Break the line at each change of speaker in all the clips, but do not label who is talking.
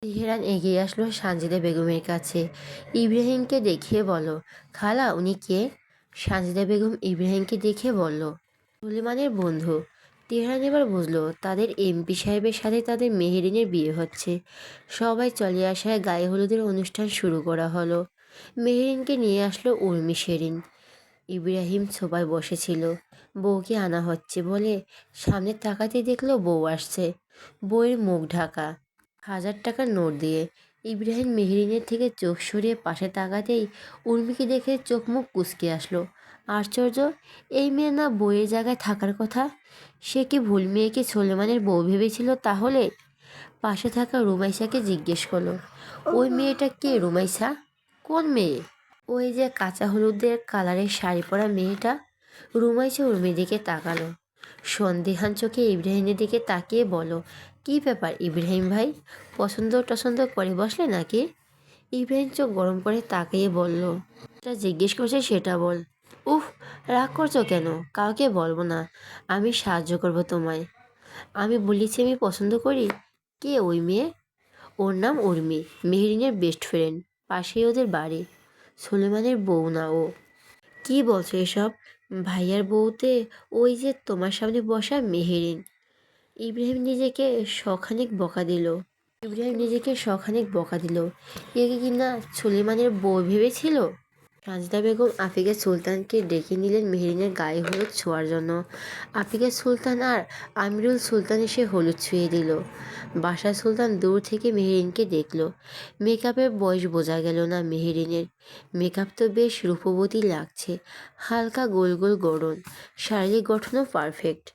Tehran এগিয়ে আসলো সানজিদা বেগমের কাছে। ইব্রাহিমকে দেখিয়ে বলো, খালা উনি কে? সানজিদা বেগম ইব্রাহিমকে দেখে বলল, সুলেমানের বন্ধু। তেহরান এবার বুঝলো তাদের এমপি সাহেবের সাথে তাদের মেহেরিনের বিয়ে হচ্ছে। সবাই চলে আসায় গায়ে হলুদের অনুষ্ঠান শুরু করা হলো। মেহেরিনকে নিয়ে আসলো উর্মি শেরিন। ইব্রাহিম সোফায় বসেছিল। বউকে আনা হচ্ছে বলে সামনে তাকাতে দেখলো বউ আসছে। বউয়ের মুখ ঢাকা, 1000 টাকার নোট দিয়ে। ইব্রাহিম মেহরিনের থেকে চোখ সরিয়ে পাশে তাকাতেই উর্মিকে দেখে চোখ মুখ কুঁচকে আসলো। আশ্চর্য, এই মেয়ে না বউয়ের জায়গায় থাকার কথা? সে কি ভুল মেয়েকে সোলেমানের বউ ভেবেছিল তাহলে? পাশে থাকা রুমাইসাকে জিজ্ঞেস করলো, ওই মেয়েটা কে রুমাইসা? কোন মেয়ে? ওই যে কাঁচা হলুদের কালারের শাড়ি পরা মেয়েটা। রুমাইসা উর্মির দিকে তাকালো। সন্দেহান চোখে ইব্রাহিমের দিকে তাকিয়ে বলো, কি ব্যাপার ইব্রাহিম ভাই, পছন্দ টছন্দ করে বসলে নাকি? ইব্রাহিম চোখ গরম করে তাকিয়ে বলল, যেটা জিজ্ঞেস করছে সেটা বল। উফ, রাগ করছো কেন? কাউকে বলবো না, আমি সাহায্য করব তোমায়। আমি বলেছি আমি পছন্দ করি। কে ওই মেয়ে? ওর নাম উর্মি, মেহরিনের বেস্ট ফ্রেন্ড, পাশেই ওদের বাড়ি। সুলেমানের বউ না ও? কি বলছো এসব? ভাইয়ার বউতে ওই যে তোমার সামনে বসা মেহেরিন। ইব্রাহিম নিজেকে শখানেক বকা দিল। একে কিনা সুলেমানের বউ ভেবেছিল। সাজদা বেগম আফিকা সুলতানকে ডেকে নিলেন মেহেরিনের গায়ে হলুদ ছোঁয়ার জন্য। আফিকা সুলতান আর আমিরুল সুলতান এসে হলুদ ছুঁয়ে দিল। বাশা সুলতান দূর থেকে মেহেরিনকে দেখল। মেকআপের বয়স বোঝা গেল না মেহেরিনের। মেকআপ তো বেশ রূপবতী লাগছে, হালকা গোল গোল গড়ন, শারীরিক গঠনও পারফেক্ট।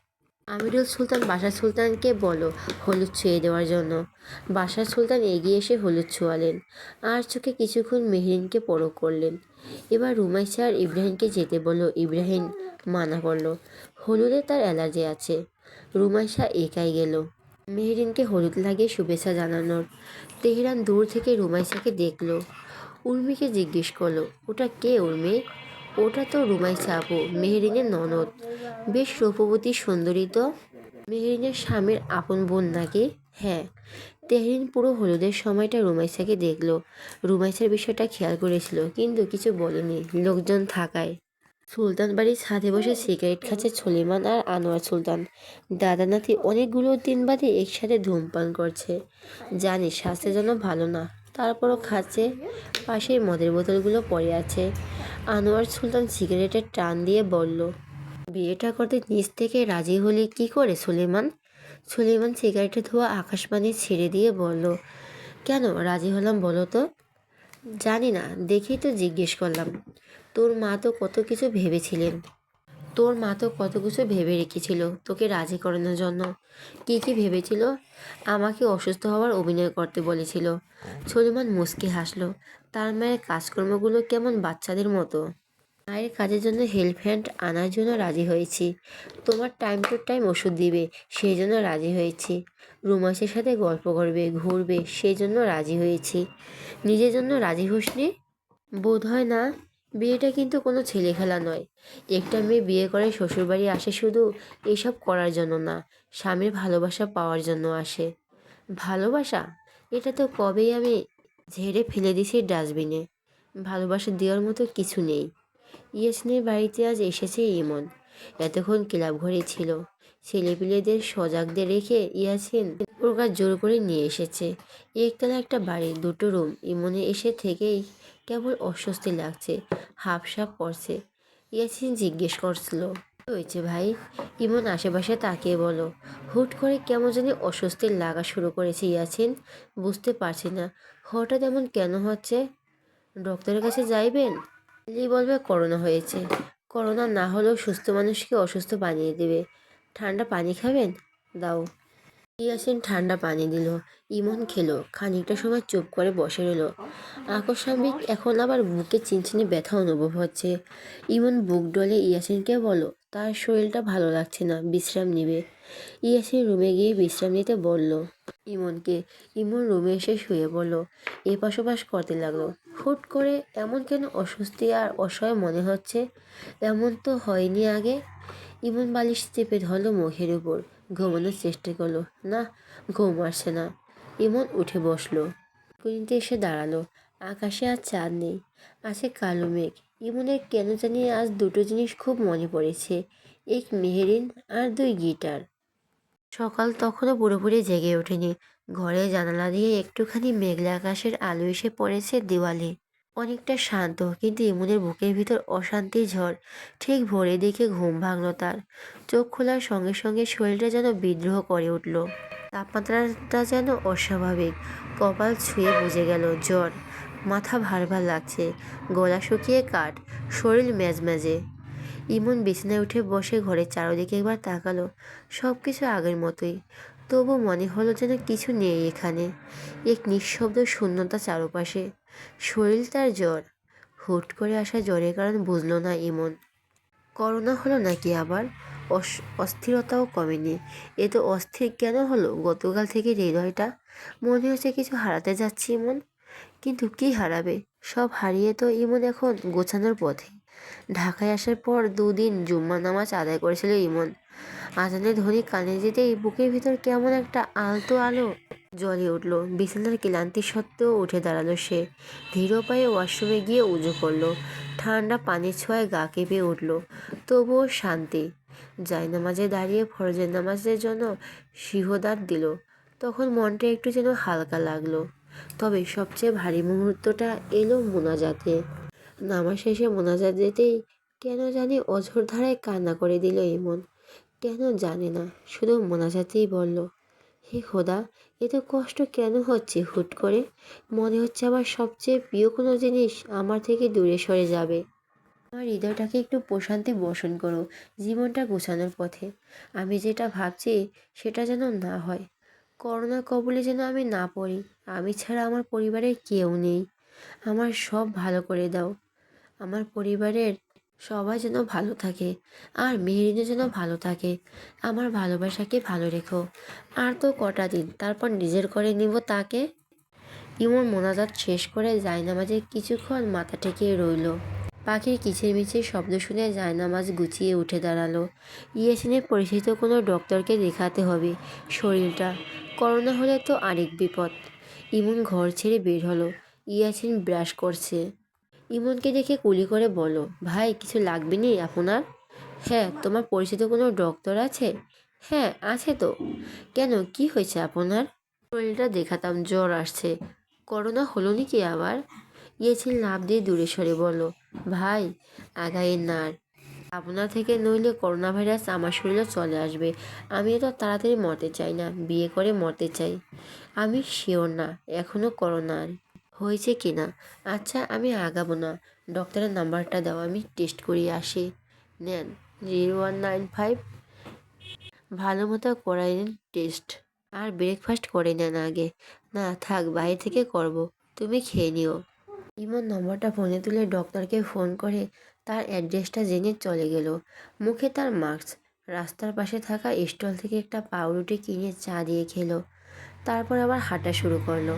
আমিরুল সুলতান বাশা সুলতানকে বলো হলুদ ছুঁয়ে দেওয়ার জন্য। বাশা সুলতান এগিয়ে এসে হলুদ ছোঁয়ালেন, আর চোখে কিছুক্ষণ মেহরিনকে পরখ করলেন। এবার রুমাইসা আর ইব্রাহিমকে যেতে বলল। ইব্রাহিম মানা করলো, হলুদে তার অ্যালার্জি আছে। রুমাইসা একাই গেল মেহরিনকে হলুদ লাগিয়ে শুভেচ্ছা জানানোর। তেহরান দূর থেকে রুমাইসাকে দেখলো। উর্মিকে জিজ্ঞেস করলো, ওটা কে উর্মি? ওটা তো রুমাইসা আপু, মেহরিনের ননদ। বেশ রূপবতী সুন্দরী তো। মেহরিনের স্বামীর আপন বোন নাকি? হ্যাঁ। তেহরিন পুরো হলুদের সময়টা রুমাইসাকে দেখলো। রুমাইসার বিষয়টা খেয়াল করেছিল কিন্তু কিছু বলেনি লোকজন থাকায়। সুলতান বাড়ির ছাদে বসে সিগারেট খাচ্ছে সলিমান আর আনোয়ার সুলতান। দাদা নাতি অনেকগুলো দিন বাদে একসাথে ধূমপান করছে। জানি স্বাস্থ্যের জন্য ভালো না, তারপরও খাচ্ছে। পাশেই মদের বোতলগুলো পড়ে আছে। আনোয়ার সুলতান সিগারেটের টান দিয়ে বলল, বিয়েটা করতে নিজ থেকে রাজি হলি কি করে সুলেমান? সুলেমান সিগারেটে ধোয়া আকাশবাণী ছেড়ে দিয়ে বলল, কেন রাজি হলাম বলো তো? জানি না, দেখেই তো জিজ্ঞেস করলাম। তোর মা তো কত কিছু ভেবেছিলেন। ভেবে রেখেছিল তোকে রাজি করানোর জন্য। কি কি ভেবেছিল? আমাকে অসুস্থ হওয়ার অভিনয় করতে বলেছিল। সুলেমান মুচকি হাসলো। তার মায়ের কাজকর্মগুলো কেমন বাচ্চাদের মতো। মায়ের কাজের জন্য হেল্প হ্যান্ড আনার জন্য রাজি হয়েছি। তোমার টাইম টু টাইম ওষুধ দিবে সেই জন্য রাজি হয়েছি। রুমাসের সাথে গল্প করবে, ঘুরবে সেই জন্য রাজি হয়েছি। নিজের জন্য রাজি হোসনি? বোধ হয় না। বিয়েটা কিন্তু কোনো ছেলে খেলা নয়। একটা মেয়ে বিয়ে করে শ্বশুরবাড়ি আসে শুধু এসব করার জন্য না, স্বামীর ভালোবাসা পাওয়ার জন্য আসে। ভালোবাসা? এটা তো কবেই আমি ঝেড়ে ফেলে দিছি ডাস্টবিনে। ভালোবাসা দেওয়ার মতো কিছু নেই। ইয়াসিনের বাড়িতে আজ এসেছে ইমন। এতক্ষণ ক্লাব ঘরে ছিল। ছেলেপিলেদের সজাগদের রেখে ইয়াসিন প্রকাশ জোর করে নিয়ে এসেছে। একতলা একটা বাড়ি, 2টো রুম। ইমনে এসে থেকেই কেবল অস্বস্তি লাগছে, হাঁফসাপ করছে। ইয়াসিন জিজ্ঞেস করছিল, কি হয়েছে ভাই? ইমন আশেপাশে তাকিয়ে বলো, হুট করে কেমন জানি অস্বস্তি লাগা শুরু করেছে ইয়াসিন। বুঝতে পারছি না হঠাৎ এমন কেন হচ্ছে। ডক্টরের কাছে যাইবেন? বলবে করোনা হয়েছে। করোনা না হলেও সুস্থ মানুষকে অসুস্থ বানিয়ে দেবে। ঠান্ডা পানি খাবেন? দাও। ইয়াসিন ঠান্ডা পানি দিল। ইমন খেলো। খানিকটা সময় চুপ করে বসে রইল। আকস্মিক এখন আবার বুকে চিনচিনি ব্যথা অনুভব হচ্ছে। ইমন বুক ডলে ইয়াসিনকে বলো, তার শরীরটা ভালো লাগছে না, বিশ্রাম নিবে। ইয়াসিন রুমে গিয়ে বিশ্রাম নিতে বলল ইমনকে। ইমন রুমে এসে শুয়ে পড়ল। এপাশ ওপাশ করতে লাগলো। হুট করে এমন কেন অস্বস্তি আর অসহায় মনে হচ্ছে? এমন তো হয়নি আগে। ইমন বালিশ চেপে ধরলো মুখের উপর। ঘুমানোর চেষ্টা করলো, না, ঘুম আসছে না। ইমন উঠে বসলো। কুনিতে এসে দাঁড়ালো। আকাশে আর চাঁদ নেই, আছে কালো মেঘ। ইমনের কেন জানি আজ দুটো জিনিস খুব মনে পড়েছে, এক মেহেরিন আর দুই গিটার। সকাল তখনও পুরোপুরি জেগে ওঠেনি। ঘরে জানালা দিয়ে একটুখানি মেঘলা আকাশের আলো এসে পড়েছে দেওয়ালে। অনেকটা শান্ত, কিন্তু ইমনের বুকের ভিতর অশান্তির ঝড়। ঠিক ভোরে দেখে ঘুম ভাঙল তার। চোখ খোলার সঙ্গে সঙ্গে শরীরটা যেন বিদ্রোহ করে উঠল। তাপমাত্রাটা যেন অস্বাভাবিক। কপাল ছুঁয়ে বুঝে গেল জ্বর। মাথা ভার ভার লাগছে, গলা শুকিয়ে কাঠ, শরীর ম্যাজম্যাজে। ইমন বিছানায় উঠে বসে ঘরের চারদিকে একবার তাকালো। সব কিছু আগের মতোই, তবু মনে হলো যেন কিছু নেই এখানে। এক নিঃশব্দ শূন্যতা চারপাশে। শরীর তার জ্বর। হুট করে আসা জ্বরের কারণ বুঝলো না ইমন। করোনা হলো নাকি আবার? অস্থিরতাও কমেনি। এ তো অস্থির কেন হলো গতকাল থেকে হৃদয়টা? মনে হচ্ছে কিছু হারাতে যাচ্ছে ইমন। কিন্তু কি হারাবে? সব হারিয়ে তো ইমন এখন গোছানোর পথে। ঢাকায় আসার পর 2 দিন জুম্মা নামাজ আদায় করেছিল ইমন। আজানের ধ্বনি কানে যেতেই বুকের ভিতর কেমন একটা আলতো আলো জ্বলে উঠল। বিছানার ক্লান্তি সত্ত্বেও উঠে দাঁড়ালো সে। ধীর পায়ে ওয়াশরুমে গিয়ে উজু করলো। ঠান্ডা পানির ছোঁয়ায় গা কেঁপে উঠল, তবুও শান্তি। জায়নামাজে দাঁড়িয়ে ফরজের নামাজের জন্য সিহদাত দিল। তখন মনটা একটু যেন হালকা লাগলো। তবে সবচেয়ে ভারী মুহূর্তটা এলো মোনাজাতে। নামাজ শেষে মোনাজাত দিতেই কেন জানি অঝোর ধারায় কান্না করে দিল ইমন। কেন জানে না, শুধু মোনাজাতেই বলল, হে খোদা, এত কষ্ট কেন হচ্ছে হুট করে? মনে হচ্ছে আমার সবচেয়ে প্রিয় কোনো জিনিস আমার থেকে দূরে সরে যাবে। আমার হৃদয়টাকে একটু প্রশান্তি বর্ষণ করো জীবনটা গোছানোর পথে। আমি যেটা ভাবছি সেটা যেন না হয়। করোনা কবলে যেন আমি না পড়ি। আমি ছাড়া আমার পরিবারের কেউ নেই। আমার সব ভালো করে দাও। আমার পরিবারের সবাই যেন ভালো থাকে, আর মেহেরিনও যেন ভালো থাকে। আমার ভালোবাসাকে ভালো রেখো। আর তো কটা দিন, তারপর নিজের করে নিব তাকে। ইমন মোনাজাত শেষ করে জায়নামাজে কিছুক্ষণ মাথা ঠেকিয়ে রইল। পাখির কিচিরমিচির শব্দ শুনে জায়নামাজ গুছিয়ে উঠে দাঁড়ালো। ইয়াসিনের পরিচিত কোনো ডক্টরকে দেখাতে হবে শরীরটা। করোনা হলে তো আরেক বিপদ। ইমন ঘর ছেড়ে বের হলো। ইয়াসিন ব্রাশ করছে। ইমনকে দেখে কুলি করে বলো, ভাই কিছু লাগবে নি আপনার? হ্যাঁ, তোমার পরিচিত কোনো ডক্টর আছে? হ্যাঁ আছে তো। কেন, কি হয়েছে আপনার? শরীরটা দেখাতাম, জ্বর আসছে। করোনা হলো নাকি আবার? ইয়েছিল লাভ দিয়ে দূরে সরে বলল, ভাই আগাইয়ের না আর। আপনার থেকে নইলে করোনা ভাইরাস আমার শরীরে চলে আসবে। আমি তো তাড়াতাড়ি মরতে চাই না, বিয়ে করে মরতে চাই। আমি শিওর না এখনও করোনার হয়েছে কি না। আচ্ছা আমি আগাবো না, ডক্টরের নাম্বারটা দাও, আমি টেস্ট করিয়ে আসি। নেন, 0195। ভালো মতো করাই নিন টেস্ট। আর ব্রেকফাস্ট করে নেন আগে। না থাক, বাইরে থেকে করব, তুমি খেয়ে নিও। ইমন নম্বরটা ফোনে তুলে ডক্টরকে ফোন করে তার অ্যাড্রেসটা জেনে চলে গেল। মুখে তার মাস্ক। রাস্তার পাশে থাকা স্টল থেকে একটা পাউরুটি কিনে চা দিয়ে খেলো। তারপর আবার হাঁটা শুরু করলো।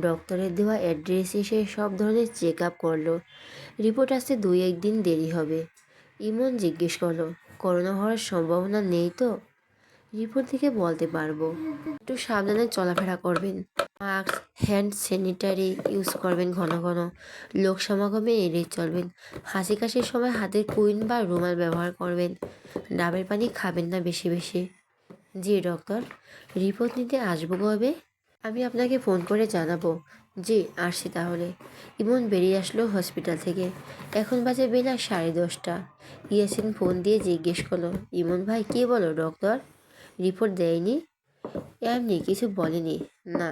ডক্টরের দেওয়া অ্যাড্রেস এসে সব ধরনের চেক আপ করলো। রিপোর্ট আসতে 2-1 দিন দেরি হবে। ইমন জিজ্ঞেস করলো, করোনা হওয়ার সম্ভাবনা নেই তো? রিপোর্ট দেখে বলতে পারবো। একটু সাবধানে চলাফেরা করবেন। মাস্ক, হ্যান্ড স্যানিটারি ইউজ করবেন ঘন ঘন। লোক সমাগমে এড়িয়ে চলবেন। হাসি কাশির সময় হাতের কুইন বা রুমাল ব্যবহার করবেন। ডাবের পানি খাবেন না বেশি বেশি। জি ডক্টর, রিপোর্ট নিতে আসবো কবে? আমি আপনাকে ফোন করে জানাবো। জি আসছি তাহলে। ইমন বেরিয়ে আসলো হসপিটাল থেকে। এখন বাজে বেলা 10:30। ইয়াসিন ফোন দিয়ে জিজ্ঞেস করলো, ইমন ভাই কী বলো ডক্টর? রিপোর্ট দেয়নি? এমনি কিছু বলেনি। না,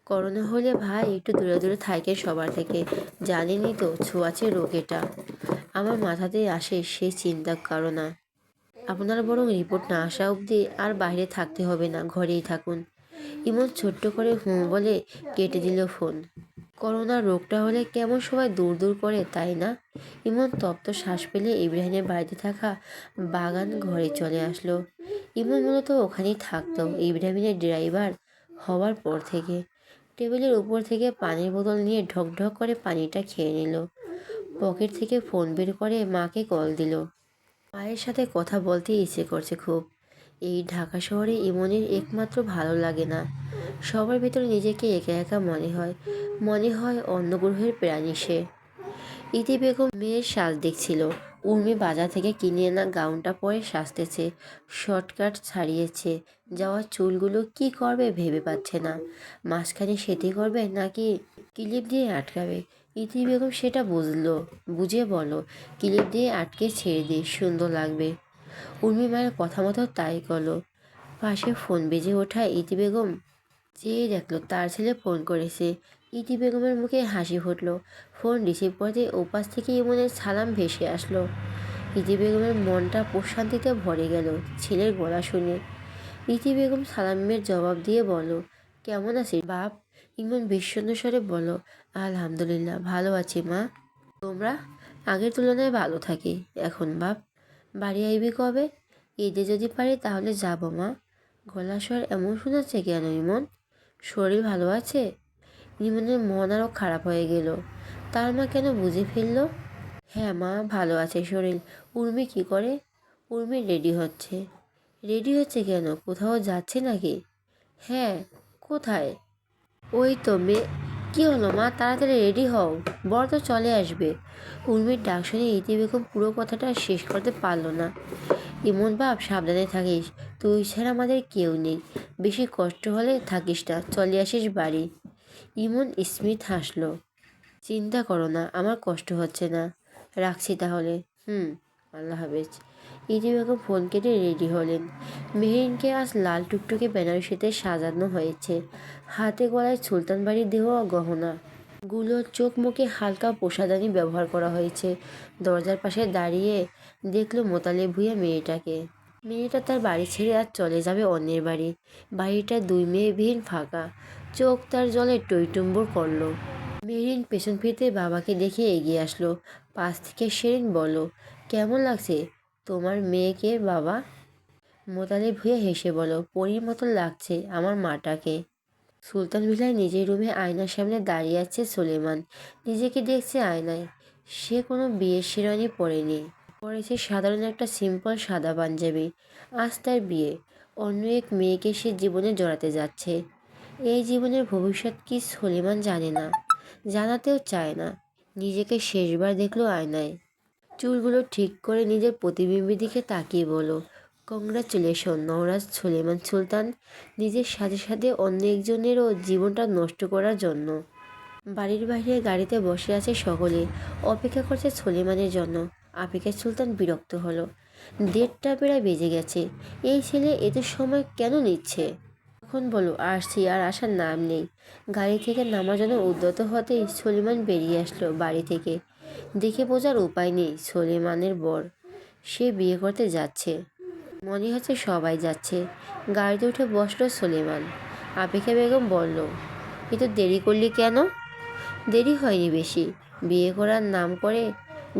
করোনা হলে ভাই একটু দূরে দূরে থাকেন সবার থেকে। জানেনই তো ছোঁয়াচে রোগ এটা। আমার মাথাতেই আসে সেই চিন্তা করো না। আপনার বরং রিপোর্ট না আসা অবধি আর বাইরে থাকতে হবে না, ঘরেই থাকুন। ইমন ছোট্ট করে হুঁ বলে কেটে দিল ফোন। করোনা রোগটা হলে কেমন সবাই দূর দূর করে, তাই না? ইমন তপ্ত শ্বাস ফেলে ইব্রাহিমের বাড়িতে থাকা বাগান ঘরে চলে আসলো। ইমন মূলত ওখানেই থাকতো ইব্রাহিমের ড্রাইভার হওয়ার পর থেকে। টেবিলের উপর থেকে পানির বোতল নিয়ে ঢক ঢক করে পানিটা খেয়ে নিল। পকেট থেকে ফোন বের করে মাকে কল দিল। মায়ের সাথে কথা বলতে ইচ্ছে করছে খুব। এই ঢাকা শহরে ইমনের একমাত্র ভালো লাগে না সবার ভেতরে নিজেকে একা একা মনে হয় অন্য গ্রহের প্রাণী সে। ইতি বেগম মেয়ের সাজ দেখছিল। উর্মি বাজার থেকে কিনে আনা গাউনটা পরে সাজতেছে, শর্টকাট ছাড়িয়েছে যাওয়া চুলগুলো কি করবে ভেবে পাচ্ছে না। মাঝখানে সেটি করবে নাকি ক্লিপ দিয়ে আটকাবে। ইতি বেগম সেটা বুঝে বলো, ক্লিপ দিয়ে আটকে ছেড়ে দিয়ে সুন্দর লাগবে। উর্মি মায়ের কথা মতো তাই করলো। পাশে ফোন বেজে ওঠা ইতি বেগম চেয়ে দেখলো তার ছেলে ফোন করেছে। ইতি বেগমের মুখে হাসি ফুটলো। ফোন রিসিভ করতে ওপাশ থেকে ইমনের সালাম ভেসে আসলো। ইতি বেগমের মনটা প্রশান্তিতে ভরে গেল ছেলের গলা শুনে। ইতি বেগম সালামের জবাব দিয়ে বলো, কেমন আছিস বাপ? ইমন বিশ্বন্ন স্বরে বলো, আলহামদুলিল্লাহ ভালো আছি মা। তোমরা? আগের তুলনায় ভালো থাকি এখন বাপ। বাড়ি আইবি কবে? ঈদে যদি পারি তাহলে যাব মা। গলা স্বর এমন শোনাচ্ছে কেন ইমন? শরীর ভালো আছে? ইমনের মন আরও খারাপ হয়ে গেল। তার মা কেন বুঝে ফেলল? হ্যাঁ মা, ভালো আছে শরীর। উর্মি কি করে? উর্মি রেডি হচ্ছে। রেডি হচ্ছে কেন? কোথাও যাচ্ছে নাকি? হ্যাঁ। কোথায়? ওই তো মেয়ে। কী হলো মা, তাড়াতাড়ি রেডি হও, বর তো চলে আসবে। উর্মির ডাক শুনে ইতি বেগম পুরো কথাটা শেষ করতে পারল না। ইমন বাপ, সাবধানে থাকিস, তুই ছাড়া আমাদের কেউ নেই। বেশি কষ্ট হলে থাকিস না, চলে আসিস বাড়ি। ইমন স্মিথ হাসলো। চিন্তা করো না, আমার কষ্ট হচ্ছে না। রাখছি তাহলে। আল্লাহ হাফেজ। ইতি বেগম ফোন কেটে রেডি হলেন। মেহেরিনকে আজ লাল টুকটুকে বেনারসিতে সাজানো হয়েছে। হাতে গলায় সুলতান বাড়ির দেওয়া গহনা গুলো, চোখ মুখে হালকা প্রসাদানি ব্যবহার করা হয়েছে। দরজার পাশে দাঁড়িয়ে দেখলো মোতালেব ভূঁইয়া মেয়েটাকে। মেয়েটা তার বাড়ি ছেড়ে আজ চলে যাবে অন্যের বাড়ি। বাড়িটা দুই মেয়েবিহীন ফাঁকা। চোখ তার জলে টইটুম্বুর করলো। মেহরিন পেছন ফিরতে বাবাকে দেখে এগিয়ে আসলো। পাশ থেকে সেরিন বলল, কেমন লাগছে তোমার মেয়েকে বাবা? মোতালেব ভুঁইয়া হেসে বলল, পরীর মতো লাগছে আমার মাটাকে। সুলতান ভিলায় নিজের রুমে আয়নার সামনে দাঁড়িয়ে আছে সুলেমান। নিজেকে দেখছে আয়নায়। সে কোনো বিয়ের শেরওয়ানি পরেনি, পরেছে সাধারণ একটা সিম্পল সাদা পাঞ্জাবি। আজ তার বিয়ে। অন্য এক মেয়েকে সে জীবনে জড়াতে যাচ্ছে। এই জীবনের ভবিষ্যৎ কি সুলেমান জানে না, জানাতেও চায় না। নিজেকে শেষবার দেখলো আয়নায়। চুলগুলো ঠিক করে নিজের প্রতিবিম্বের দিকে তাকিয়ে বলো, কংগ্রাচুলেশন নওরাজ সুলেমান সুলতান, নিজের সাথে সাথে অন্য একজনেরও জীবনটা নষ্ট করার জন্য। বাড়ির বাইরে গাড়িতে বসে আছে সকলে, অপেক্ষা করছে সুলেমানের জন্য। আফিকা সুলতান বিরক্ত হলো। 1:30 প্রায় বেজে গেছে, এই ছেলে এত সময় কেন নিচ্ছে? এখন বলো আসছি, আর আসার নাম নেই। গাড়ি থেকে নামার জন্য উদ্যত হতেই সুলেমান বেরিয়ে আসলো বাড়ি থেকে। দেখে বোঝার উপায় নেই সুলেমানের বর। সে বিয়ে করতে যাচ্ছে। মনে হচ্ছে সবাই যাচ্ছে। গাড়িতে উঠে বসলো সুলেমান। আফিকা বেগম বলল, এত দেরি করলি কেন? দেরি হয়নি বেশি, বিয়ে করার নাম করে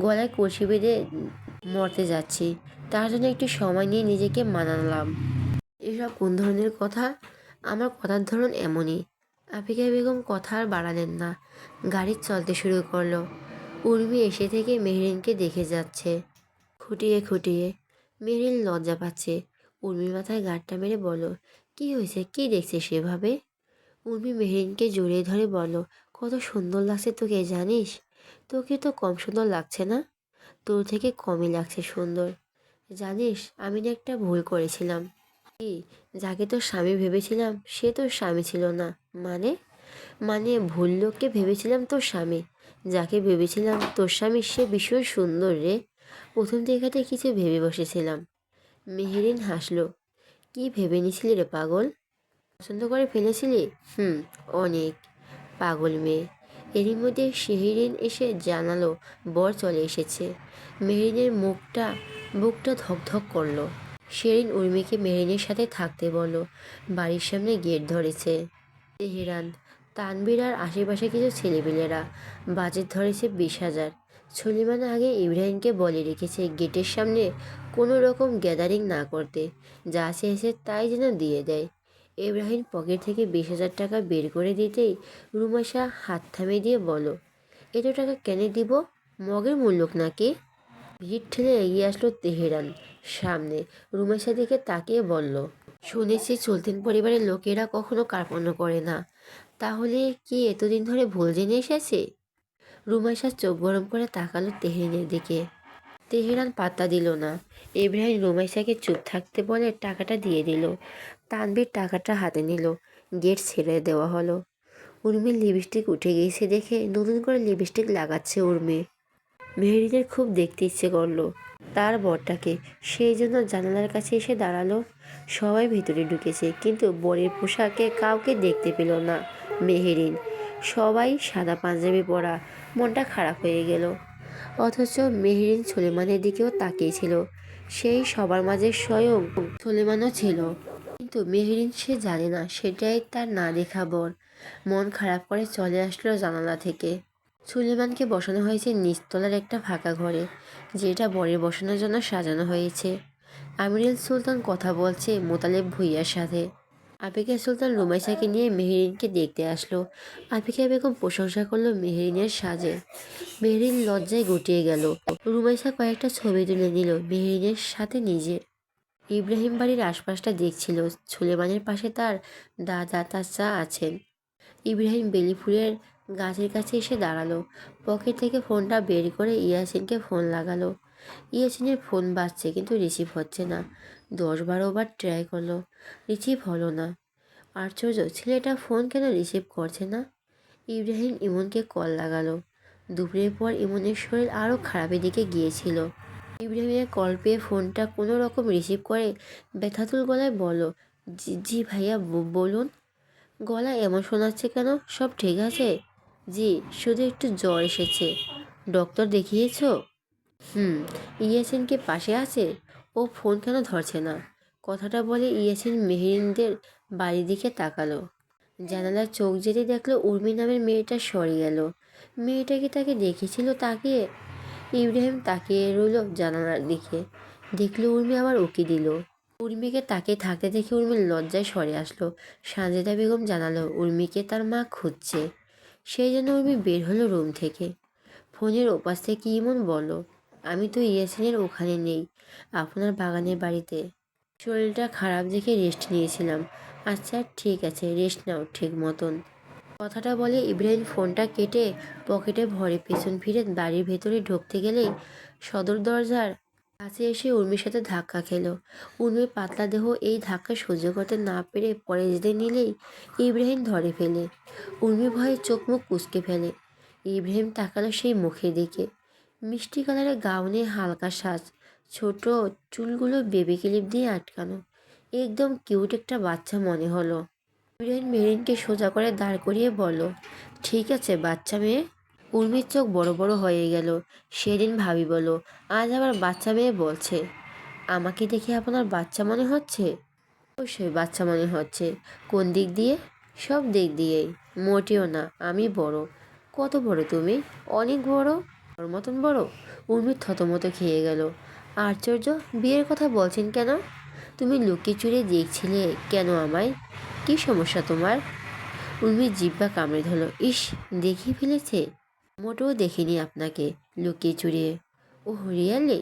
গলায় কষি বেঁধে মরতে যাচ্ছি, তার জন্য একটু সময় নিয়ে নিজেকে মানালাম। এসব কোন ধরনের কথা? আমার কথার ধরন এমনই। আফিকা বেগম কথা আর বাড়ালেন না। গাড়ি চলতে শুরু করলো। উর্মি এসে থেকে মেহরিনকে দেখে যাচ্ছে খুঁটিয়ে খুঁটিয়ে। মেহরিন লজ্জা পাচ্ছে। উর্মির মাথায় গাঁটটা মেরে বলো, কি হয়েছে, কি দেখছে সেভাবে? উর্মি মেহরিনকে জড়িয়ে ধরে বলো, কত সুন্দর লাগছে তোকে জানিস? তোকে তো কম সুন্দর লাগছে না। তোর থেকে কমই লাগছে সুন্দর। জানিস আমি না একটা ভুল করেছিলাম। কি? যাকে তোর স্বামী ভেবেছিলাম সে তোর স্বামী ছিল না। মানে? মানে ভুল লোককে ভেবেছিলাম তোর স্বামী। যাকে ভেবেছিলাম তোর স্বামী সে ভীষণ সুন্দর রে। প্রথম দেখাতে কিছু ভেবে বসেছিলাম। মেহেরিন হাসলো। কি ভেবে নিছিলি রে পাগল? পছন্দ করে ফেলেছিলি? অনেক। পাগল মেয়ে। এরই মধ্যে শেহরিন এসে জানালো বর চলে এসেছে। মেহরিনের বুকটা ধকধক করলো। শেরিন উর্মিকে মেহরিনের সাথে থাকতে বলল। বাড়ির সামনে গেট ধরেছে তেহরান, তানবীর আর আশেপাশে কিছু ছেলেপিলেরা। বাজেট ধরেছে 20,000। সুলেমান আগে ইব্রাহিমকে বলে রেখেছে গেটের সামনে কোনো রকম গ্যাদারিং না করতে, যা চেয়েছে তাই যেন দিয়ে দেয়। ইব্রাহিম পকেট থেকে 20,000 টাকা বের করে দিতেই রুমাশা হাত থামিয়ে দিয়ে বলো, এত টাকা কেন দিব? মগের মূল্য নাকি? ভিড় ঠেলে এগিয়ে আসলো তেহরান সামনে। রুমাশার দিকে তাকিয়ে বলল, শুনেছি সুলতান পরিবারের লোকেরা কখনো কার্পণ্য করে না। তাহলে কি এতদিন ধরে ভুল জেনে এসেছে? রুমাইশা চোখ গরম করে তাকালো তেহরিনের দিকে। তেহরান পাত্তা দিল না। ইব্রাহিম রুমাইশাকে চুপ থাকতে বলে টাকাটা দিয়ে দিল। তানভীর টাকাটা হাতে নিল। গেট ছেড়ে দেওয়া হলো। উর্মির লিপস্টিক উঠে গিয়েছে দেখে নতুন করে লিপস্টিক লাগাচ্ছে উর্মি। মেহেরিনের খুব দেখতে ইচ্ছে করলো তার বরটাকে, সেই জন্য জানালার কাছে এসে দাঁড়ালো। সবাই ভিতরে ঢুকেছে, কিন্তু বরের পোশাকে কাউকে দেখতে পেল না মেহেরিন। সবাই সাদা পাঞ্জাবি পরা। মনটা খারাপ হয়ে গেল। অথচ মেহেরিন সুলেমানের দিকেও তাকিয়েছিল। সেই সবার মাঝে স্বয়ং সুলেমানও ছিল, কিন্তু মেহেরিন সে জানে না সেটাই তার না দেখা বর। মন খারাপ করে চলে আসলো জানালা থেকে। সুলেমানকে বসানো হয়েছে নিচতলার একটা ফাঁকা ঘরে, যেটা বরের বসানোর জন্য সাজানো হয়েছে। আমিরুল সুলতান কথা বলছে মোতালেব ভুইয়ার সাথে। আফিকা সুলতান রুমাইসাকে নিয়ে মেহেরিনকে দেখতে আসলো। আফিকা বেগম প্রশংসা করলো মেহেরিনের সাজে। মেহেরিন লজ্জায় গুটিয়ে গেল। রুমাইসা কয়েকটা ছবি তুলে নিল মেহেরিনের সাথে নিজে। ইব্রাহিম বাড়ির আশপাশটা দেখছিল। সুলেমানের পাশে তার দাদা চাচা আছেন। ইব্রাহিম বেলি ফুলের গাছের কাছে এসে দাঁড়ালো। পকেট থেকে ফোনটা বের করে ইয়াসিনকে ফোন লাগালো। ইয়াসিনের ফোন বাজছে, কিন্তু রিসিভ হচ্ছে না। 10-12 বার ট্রাই করলো, রিসিভ হলো না। আশ্চর্য, ছেলেটা ফোন কেন রিসিভ করছে না? ইব্রাহিম ইমনকে কল লাগালো। দুপুরের পর ইমনের শরীর আরও খারাপের দিকে গিয়েছিল। ইব্রাহিমের কল পেয়ে ফোনটা কোনো রকম রিসিভ করে ব্যথাতুর গলায় বলল, জি জি ভাইয়া, বলুন। গলা এমন শোনাচ্ছে কেন? সব ঠিক আছে? জি, শুধু একটু জ্বর এসেছে। ডক্টর দেখিয়েছো? হুম। ইয়াসিন কি পাশে আছে? ও ফোন কেন ধরছে না? কথাটা বলে ইয়াসিন মেহেরিনদের বাড়ির দিকে তাকালো। জানালার চোখ যেতে দেখলো উর্মি নামের মেয়েটা সরে গেল। মেয়েটা কি তাকে দেখেছিল তাকিয়ে? ইব্রাহিম তাকিয়ে রইল জানালার দিকে। দেখলো উর্মি আবার উকি দিল। উর্মিকে তাকিয়ে থাকতে দেখে উর্মির লজ্জায় সরে আসলো। সাজেদা বেগম জানালো উর্মিকে তার মা খুঁজছে। সেই জন্য উর্মি বের হলো রুম থেকে। ফোনের ওপাশ থেকে ইমন বলল, আমি তো ইয়াসিনের ওখানে নেই, আপনার বাগানের বাড়িতে। শরীরটা খারাপ দেখে রেস্ট নিয়েছিলাম। আচ্ছা ঠিক আছে, রেস্ট নাও ঠিক মতন। কথাটা বলে ইব্রাহিম ফোনটা কেটে পকেটে ভরে পেছন ফিরে বাড়ির ভেতরে ঢুকতে গেলেই সদর দরজার কাছে এসে উর্মির সাথে ধাক্কা খেলো। উর্মির পাতলা দেহ এই ধাক্কা সহ্য করতে না পেরে পরে যেতে নিলেই ইব্রাহিম ধরে ফেলে। উর্মি ভয়ে চোখ মুখ কুঁচকে ফেলে। ইব্রাহিম তাকালো সেই মুখের দিকে। মিষ্টি কালারের গাউনে হালকা সাজ, ছোট চুলগুলো বেবি ক্লিপ দিয়ে আটকানো। একদম কিউট একটা বাচ্চা মনে হলো। ইব্রাহিম মেরিনকে সোজা করে দাঁড় করিয়ে বলল, ঠিক আছে বাচ্চা মেয়ে। উর্মির চোখ বড় বড় হয়ে গেল। সেদিন ভাবি বলল, আজ আবার বাচ্চা মেয়ে বলছে। আমাকে দেখে আপনার বাচ্চা মনে হচ্ছে? অবশ্যই বাচ্চা মনে হচ্ছে। কোন দিক দিয়ে? সব দিক দিয়েই। মোটেও না, আমি বড়। কত বড় তুমি? অনেক বড়। ওর মতন বড়? উর্মির থতমত খেয়ে গেল। আশ্চর্য, বিয়ের কথা বলছেন কেন? তুমি লুকিয়ে চুরিয়ে দেখছিলে কেন আমায়? কী সমস্যা তোমার? উর্মির জিহ্বা কামড়ে ধরল। ইস, দেখিয়ে ফেলেছে। মোটেও দেখিনি আপনাকে লুকিয়ে চুরিয়ে। ওহ রিয়ালি?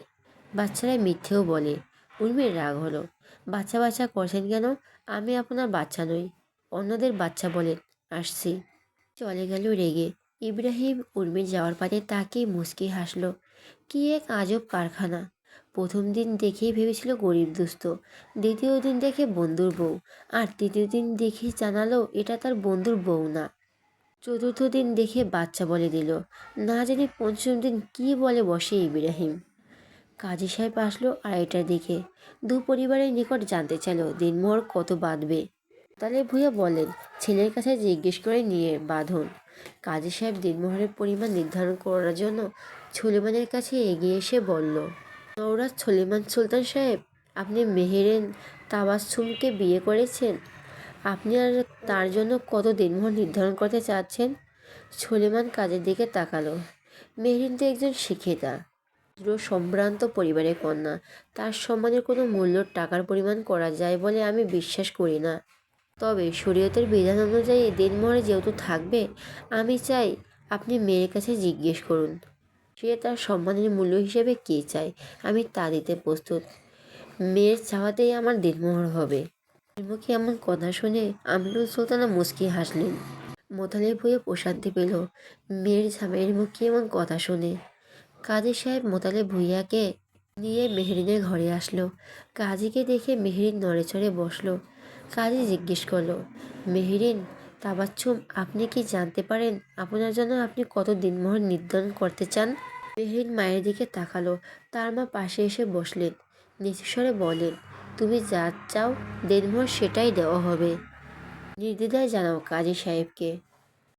বাচ্চারা মিথ্যেও বলে। উর্মির রাগ হলো। বাচ্চা বাচ্চা করছেন কেন? আমি আপনার বাচ্চা নই, অন্যদের বাচ্চা বলেন। আসছি। চলে গেল রেগে। ইব্রাহিম উর্মির যাওয়ার পানে তাকিয়ে মুচকি হাসল। কি এক আজব কারখানা! প্রথম দিন দেখেই ভেবেছিল গরিব দুস্থ, দ্বিতীয় দিন দেখে বন্ধুর বউ, আর তৃতীয় দিন দেখে জানালো এটা তার বন্ধুর বউ না। চতুর্থ দিন দেখে বাচ্চা বলে দিল। না জানি পঞ্চম দিন কি বলে বসে ইব্রাহিম। কাজী সাহেব আসলো 2:30টার দিকে। দু পরিবারের নিকট জানতে চাইল দিনমোহর কত বাঁধবে। তাহলে ভূঁইয়া বলেন, ছেলের কাছে জিজ্ঞেস করে নিয়ে বাঁধুন। কাজী সাহেব দিনমোহরের পরিমাণ নির্ধারণ করার জন্য সুলেমানের কাছে এগিয়ে এসে বলল, নওরাজ সুলেমান সুলতান সাহেব, আপনি মেহেরেন তাবাসসুমকে বিয়ে করেছেন। আপনি আর তার জন্য কত দিনমোহর নির্ধারণ করতে চাচ্ছেন? সুলেমান কাজের দিকে তাকালো। মেহরিন তো একজন শিক্ষিতা, সম্ভ্রান্ত পরিবারের কন্যা। তার সম্মানের কোনো মূল্য টাকার পরিমাণ করা যায় বলে আমি বিশ্বাস করি না। তবে শরীয়তের বিধান অনুযায়ী দিনমোহরে যেহেতু থাকবে, আমি চাই আপনি মেয়ের কাছে জিজ্ঞেস করুন সে তার সম্মানের মূল্য হিসেবে কী চায়। আমি তা দিতে প্রস্তুত। মেয়ের চাওয়াতেই আমার দিনমোহর হবে। এর মুখে এমন কথা শুনে আমিরুল সুলতানা মুচকি হাসলেন। মোতালেব ভুঁইয়া প্রশান্তি পেল মেয়ের জামাইয়ের মুখে এমন কথা শুনে। কাজী সাহেব মোতালেব ভুঁইয়াকে নিয়ে মেহরিনের ঘরে আসলো। কাজীকে দেখে মেহরিন নড়েচড়ে বসলো। কাজী জিজ্ঞেস করলো, মেহরিন তাবাচ্ছুম, আপনি কি জানতে পারেন আপনার জন্য আপনি কত দিনমোহর নির্ধারণ করতে চান? মেহরিন মায়ের দিকে তাকালো। তার মা পাশে এসে বসলেন। নিচু স্বরে বলেন, তুমি যা চাও দিনমোহর সেটাই দেওয়া হবে। নির্দ্বিধায় জানাও কাজী সাহেবকে।